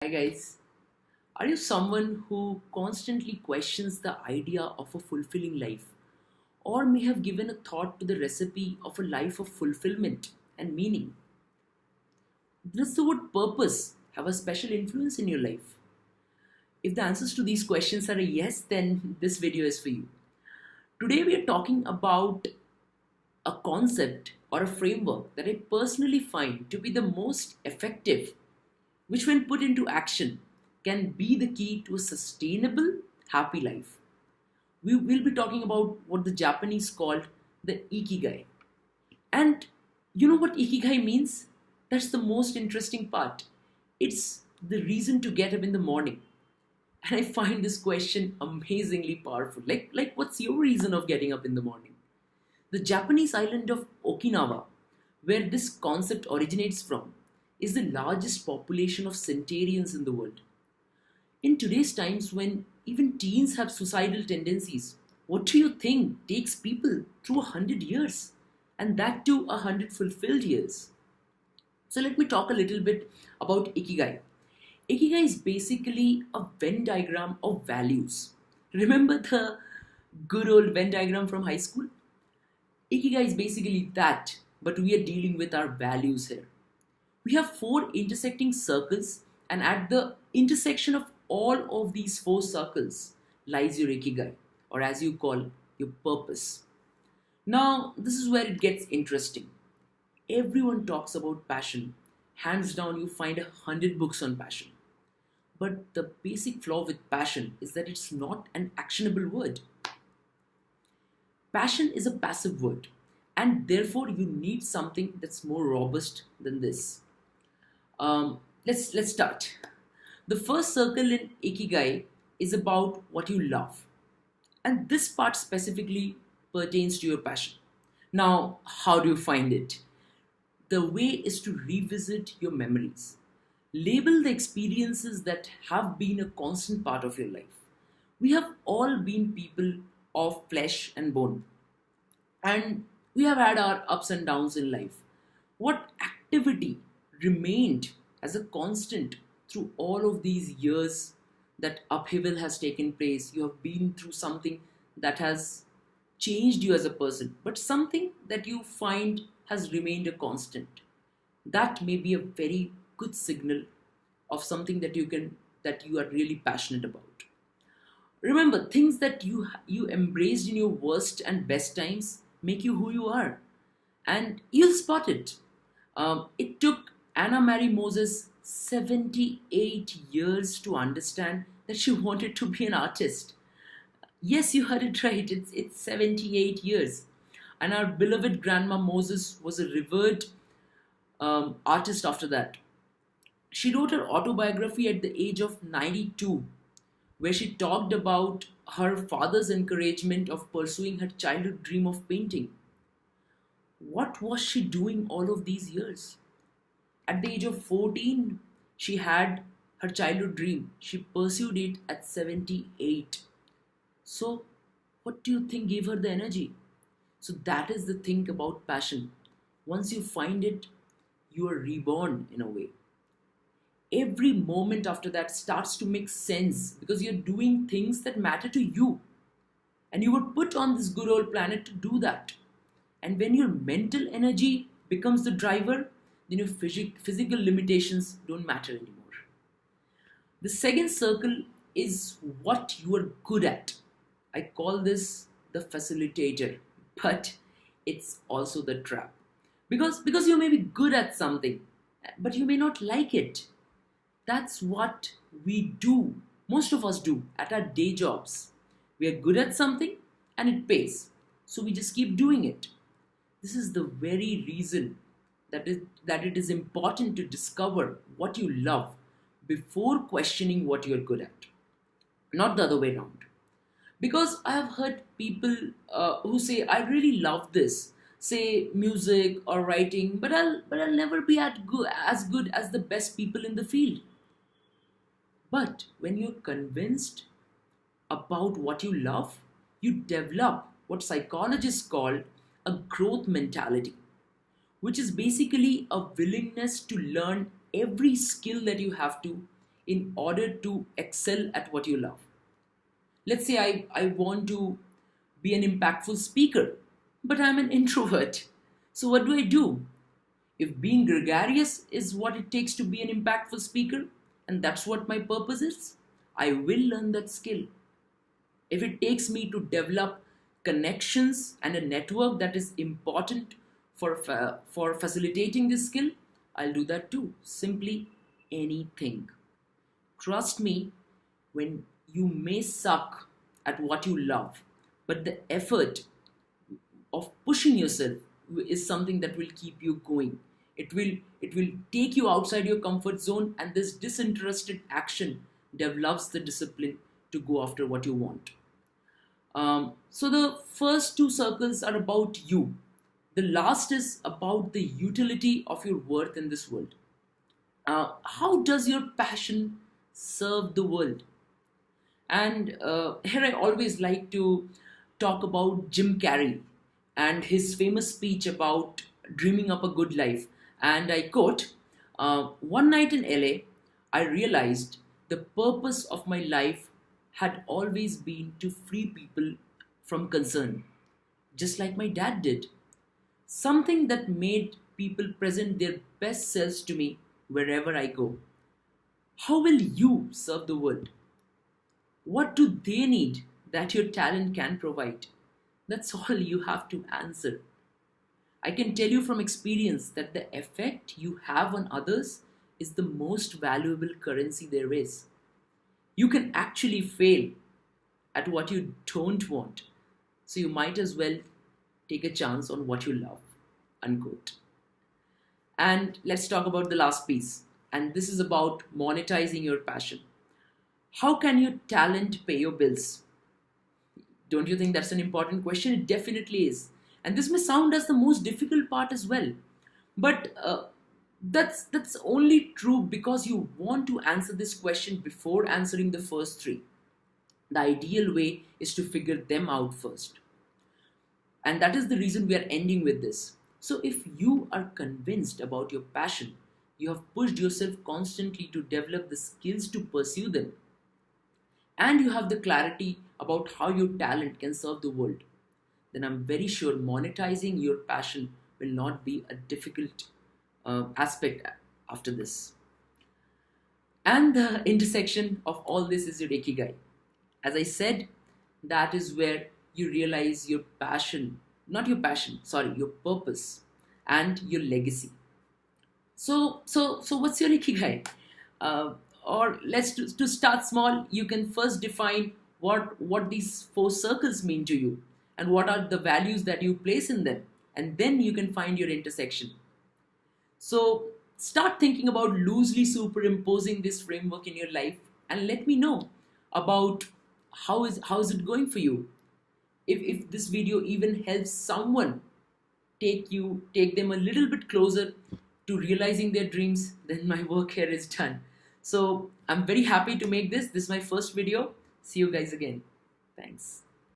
Hi guys, are you someone who constantly questions the idea of a fulfilling life or may have given a thought to the recipe of a life of fulfillment and meaning? Does the word purpose have a special influence in your life? If the answers to these questions are a yes, then this video is for you. Today we are talking about a concept or a framework that I personally find to be the most effective, which when put into action can be the key to a sustainable, happy life. We will be talking about what the Japanese called the Ikigai. And you know what Ikigai means? That's the most interesting part. It's the reason to get up in the morning. And I find this question amazingly powerful. Like what's your reason of getting up in the morning? The Japanese island of Okinawa, where this concept originates from, is the largest population of centarians in the world. In today's times, when even teens have suicidal tendencies, what do you think takes people through 100 years? And that too, 100 fulfilled years. So, let me talk a little bit about Ikigai. Ikigai is basically a Venn diagram of values. Remember the good old Venn diagram from high school? Ikigai is basically that, but we are dealing with our values here. We have four intersecting circles, and at the intersection of all of these four circles lies your Ikigai, or as you call, your purpose. Now, this is where it gets interesting. Everyone talks about passion. Hands down, you find 100 books on passion. But the basic flaw with passion is that it's not an actionable word. Passion is a passive word, and therefore you need something that's more robust than this. Let's start. The first circle in Ikigai is about what you love, and this part specifically pertains to your passion. Now, how do you find it? The way is to revisit your memories. Label the experiences that have been a constant part of your life. We have all been people of flesh and bone, and we have had our ups and downs in life. What activity remained as a constant through all of these years that upheaval has taken place? You have been through something that has changed you as a person, but something that you find has remained a constant. That may be a very good signal of something that you are really passionate about. Remember, things that you embraced in your worst and best times make you who you are, and you'll spot it. It took Anna Mary Moses 78 years to understand that she wanted to be an artist. Yes, you heard it right. It's 78 years. And our beloved grandma Moses was a revered artist after that. She wrote her autobiography at the age of 92, where she talked about her father's encouragement of pursuing her childhood dream of painting. What was she doing all of these years? At the age of 14, she had her childhood dream. She pursued it at 78. So, what do you think gave her the energy? So, that is the thing about passion. Once you find it, you are reborn in a way. Every moment after that starts to make sense because you're doing things that matter to you. And you were put on this good old planet to do that. And when your mental energy becomes the driver, then your physical limitations don't matter anymore. The second circle is what you are good at. I call this the facilitator, but it's also the trap. Because you may be good at something, but you may not like it. That's what we do. Most of us do at our day jobs. We are good at something and it pays. So we just keep doing it. This is the very reason that it is important to discover what you love before questioning what you're good at. Not the other way around. Because I have heard people who say, I really love this, say music or writing, but I'll never be as good as the best people in the field. But when you're convinced about what you love, you develop what psychologists call a growth mentality, which is basically a willingness to learn every skill that you have to in order to excel at what you love. Let's say I want to be an impactful speaker, but I'm an introvert. So what do? If being gregarious is what it takes to be an impactful speaker, and that's what my purpose is, I will learn that skill. If it takes me to develop connections and a network that is important for facilitating this skill, I'll do that too. Simply anything. Trust me, when you may suck at what you love, but the effort of pushing yourself is something that will keep you going. It will take you outside your comfort zone, and this disinterested action develops the discipline to go after what you want. So the first two circles are about you. The last is about the utility of your worth in this world. How does your passion serve the world? And here I always like to talk about Jim Carrey and his famous speech about dreaming up a good life. And I quote, one night in LA, I realized the purpose of my life had always been to free people from concern, just like my dad did. Something that made people present their best selves to me wherever I go. How will you serve the world? What do they need that your talent can provide? That's all you have to answer. I can tell you from experience that the effect you have on others is the most valuable currency there is. You can actually fail at what you don't want, so you might as well take a chance on what you love. Unquote. And let's talk about the last piece. And this is about monetizing your passion. How can your talent pay your bills? Don't you think that's an important question? It definitely is. And this may sound as the most difficult part as well. But that's only true because you want to answer this question before answering the first three. The ideal way is to figure them out first. And that is the reason we are ending with this. So if you are convinced about your passion, you have pushed yourself constantly to develop the skills to pursue them, and you have the clarity about how your talent can serve the world, then I'm very sure monetizing your passion will not be a difficult aspect after this. And the intersection of all this is your Ikigai. As I said, that is where you realize your passion, not your passion, sorry, your purpose and your legacy. So what's your Ikigai? Or let's to start small, you can first define what these four circles mean to you and what are the values that you place in them, and then you can find your intersection. So start thinking about loosely superimposing this framework in your life and let me know about how is it going for you. If this video even helps someone take them a little bit closer to realizing their dreams, then my work here is done. So I'm very happy to make this. This is my first video. See you guys again. Thanks.